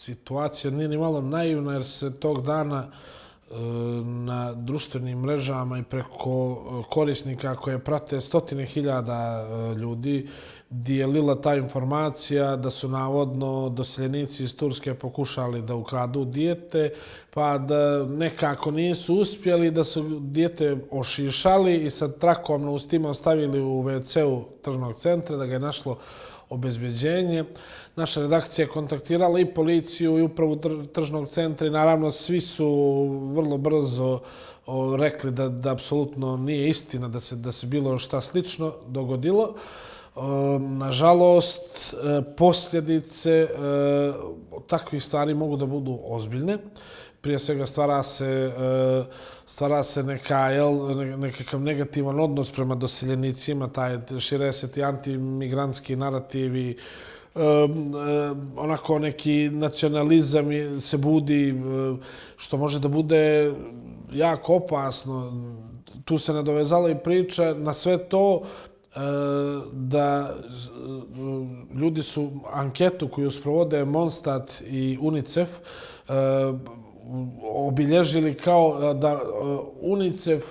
situacija nije ni malo naivna jer se tog dana na društvenim mrežama i preko korisnika koje prate stotine hiljada ljudi dijelila ta informacija da su navodno doseljenici iz Turske pokušali da ukradu dijete, pa da nekako nisu uspjeli, da su dijete ošišali i sa trakom na ustima ostavili u WC-u tržnog centra, da ga je našlo obezbeđenje. Naša redakcija je kontaktirala i policiju i upravu tržnog centra i naravno svi su vrlo brzo rekli da apsolutno nije istina da se bilo šta slično dogodilo. Nažalost, posljedice takvih stvari mogu da budu ozbiljne. Prije svega stvara se nekakav negativan odnos prema doseljenicima, šire se ti antimigrantski narativi, onako neki nacionalizam se budi, što može da bude jako opasno. Tu se nadovezala i priča na sve to da ljudi su anketu koju sprovode Monstat i UNICEF obilježili kao da UNICEF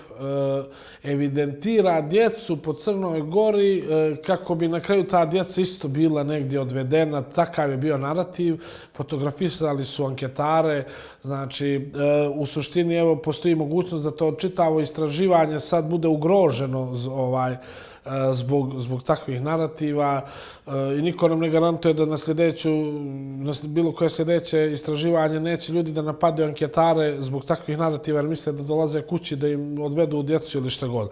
evidentira djecu po Crnoj Gori kako bi na kraju ta djeca isto bila negdje odvedena. Takav je bio narativ. Fotografisali su anketare. Znači, u suštini evo postoji mogućnost da to čitavo istraživanje sad bude ugroženo zbog takvih narativa i niko nam ne garantuje da na bilo koje sljedeće istraživanje neće ljudi da napadaju anketare zbog takvih narativa jer misle da dolaze kući da im odvedu djecu ili šta god.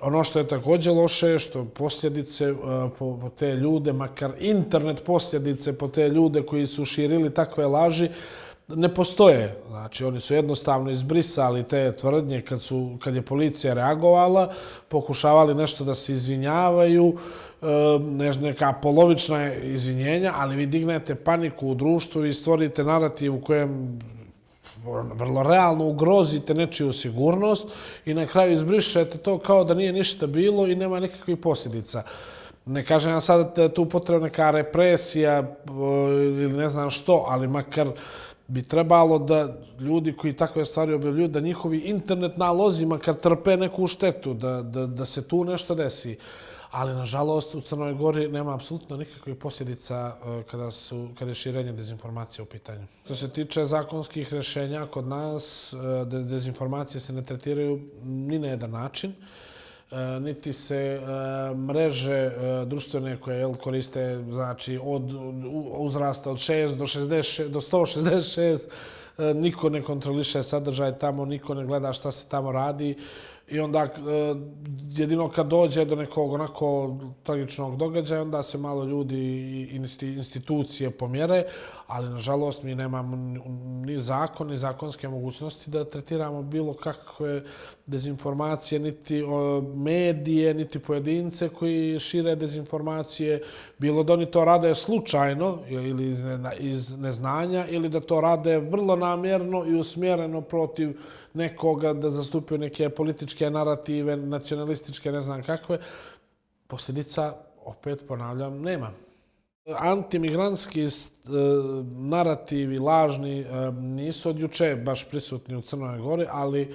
Ono što je također loše je što posljedice po te ljude, makar internet posljedice po te ljude koji su širili takve laži, ne postoje. Znači, oni su jednostavno izbrisali te tvrdnje kad je policija reagovala, pokušavali nešto da se izvinjavaju, neka polovična izvinjenja, ali vi dignete paniku u društvu i stvorite narativ u kojem vrlo realno ugrozite nečiju sigurnost i na kraju izbrišete to kao da nije ništa bilo i nema nikakvih posljedica. Ne kažem ja sad da je tu potrebna neka represija ili ne znam što, ali makar bi trebalo da ljudi koji takve stvari objavljuju, da njihovi internet nalozi makar trpe neku štetu, da se tu nešto desi. Ali, nažalost, u Crnoj Gori nema apsolutno nikakvih posljedica kada je širenje dezinformacija u pitanju. Što se tiče zakonskih rješenja, kod nas dezinformacije se ne tretiraju ni na jedan način. Niti se mreže društvene koje koriste, znači od uzrasta od 6 do 166, niko ne kontroliše sadržaj tamo, niko ne gleda šta se tamo radi i onda jedino kad dođe do nekog onako tragičnog događaja, onda se malo ljudi i institucije pomjere, ali nažalost mi nemamo ni zakon, ni zakonske mogućnosti da tretiramo bilo kakve dezinformacije, niti medije, niti pojedince koji šire dezinformacije, bilo da oni to rade slučajno ili iz neznanja ili da to rade vrlo namjerno i usmjereno protiv nekoga da zastupaju neke političke narative, nacionalističke, ne znam kakve. Posljedica, opet ponavljam, nema. Antimigrantski narativi, lažni, nisu od juče baš prisutni u Crnoj Gori, ali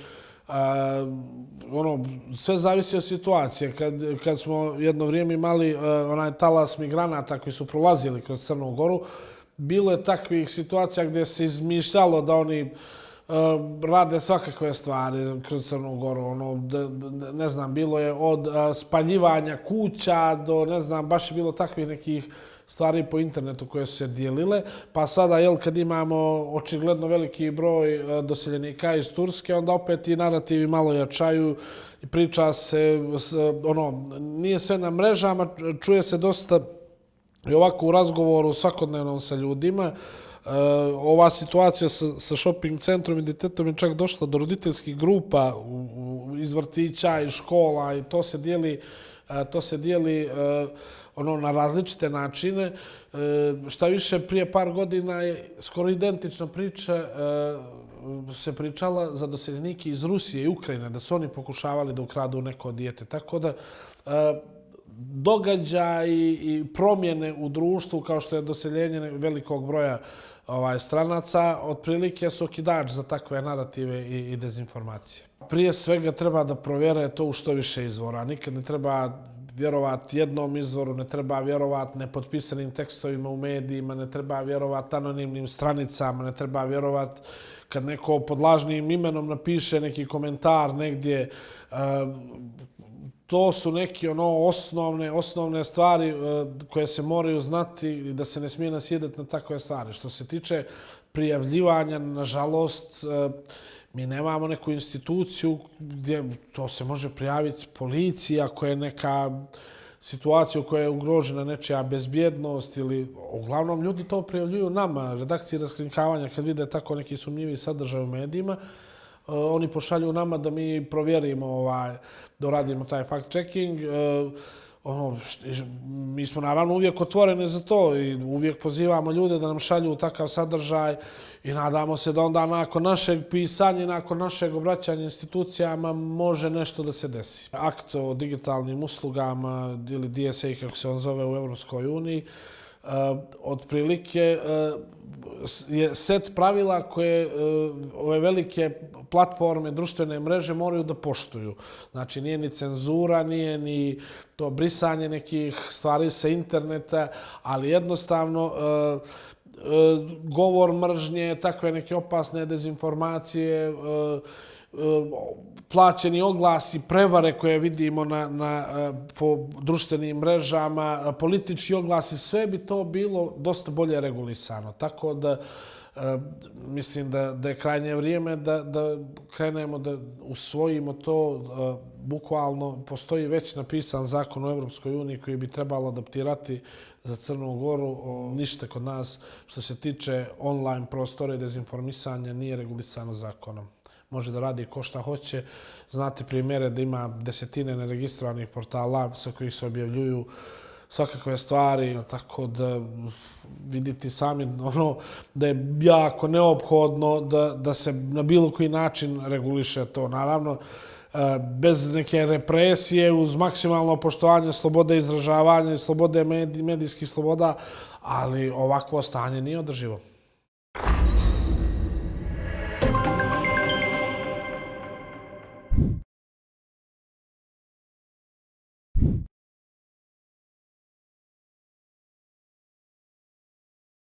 sve zavisi od situacije. Kad smo jedno vrijeme imali onaj talas migranata koji su prolazili kroz Crnu Goru, bilo je takvih situacija gdje se izmišljalo da oni rade svakakve stvari kroz Crnu Goru. Ne znam, bilo je od spaljivanja kuća do, ne znam, baš je bilo takvih nekih stvari po internetu koje su se dijelile. Pa sada, kad imamo očigledno veliki broj doseljenika iz Turske, onda opet i narativi malo jačaju i priča se, nije sve na mrežama, čuje se dosta i ovako u razgovoru svakodnevnom sa ljudima. Ova situacija sa shopping centrom i djetetom je čak došla do roditeljskih grupa iz vrtića i škola i to se dijeli na različite načine. Šta više, prije par godina je skoro identična priča se pričala za doseljenike iz Rusije i Ukrajine, da su oni pokušavali da ukradu neko dijete. Tako da događaji i promjene u društvu, kao što je doseljenje velikog broja stranaca, otprilike su okidač za takve narative i dezinformacije. Prije svega treba da provjere to u što više izvora. Nikad ne treba vjerovati jednom izvoru, ne treba vjerovati nepotpisanim tekstovima u medijima, ne treba vjerovati anonimnim stranicama, ne treba vjerovati kad neko pod lažnim imenom napiše neki komentar negdje. To su neki osnovne stvari koje se moraju znati i da se ne smije nasjedati na takve stvari. Što se tiče prijavljivanja, nažalost, mi nemamo neku instituciju gdje to se može prijaviti policiji ako je neka situacija u kojoj je ugrožena nečija bezbjednost ili uglavnom ljudi to prijavljuju nama, redakciji raskrinkavanja kad vide tako neki sumnjivi sadržaj u medijima. Oni pošalju nama da mi provjerimo, da radimo taj fact-checking. Mi smo naravno uvijek otvoreni za to i uvijek pozivamo ljude da nam šalju takav sadržaj i nadamo se da onda nakon našeg pisanja i nakon našeg obraćanja institucijama može nešto da se desi. Akt o digitalnim uslugama ili DSA kako se on zove u Evropskoj uniji, otprilike je set pravila koje ove velike platforme, društvene mreže moraju da poštuju. Znači nije ni cenzura, nije ni to brisanje nekih stvari sa interneta, ali jednostavno govor mržnje, takve neke opasne dezinformacije, plaćeni oglasi, prevare koje vidimo po društvenim mrežama, politički oglasi, sve bi to bilo dosta bolje regulisano. Tako da mislim da je krajnje vrijeme da krenemo da usvojimo to. Bukvalno postoji već napisan zakon u Evropskoj uniji koji bi trebalo adaptirati za Crnu Goru. Ništa kod nas što se tiče online prostora i dezinformisanja nije regulisano zakonom. Može da radi ko šta hoće. Znate primjere da ima desetine neregistrovanih portala sa kojih se objavljuju svakakve stvari, tako da vidite sami da je jako neophodno da se na bilo koji način reguliše to. Naravno, bez neke represije, uz maksimalno poštovanje slobode izražavanja i slobode medijskih sloboda, ali ovakvo stanje nije održivo.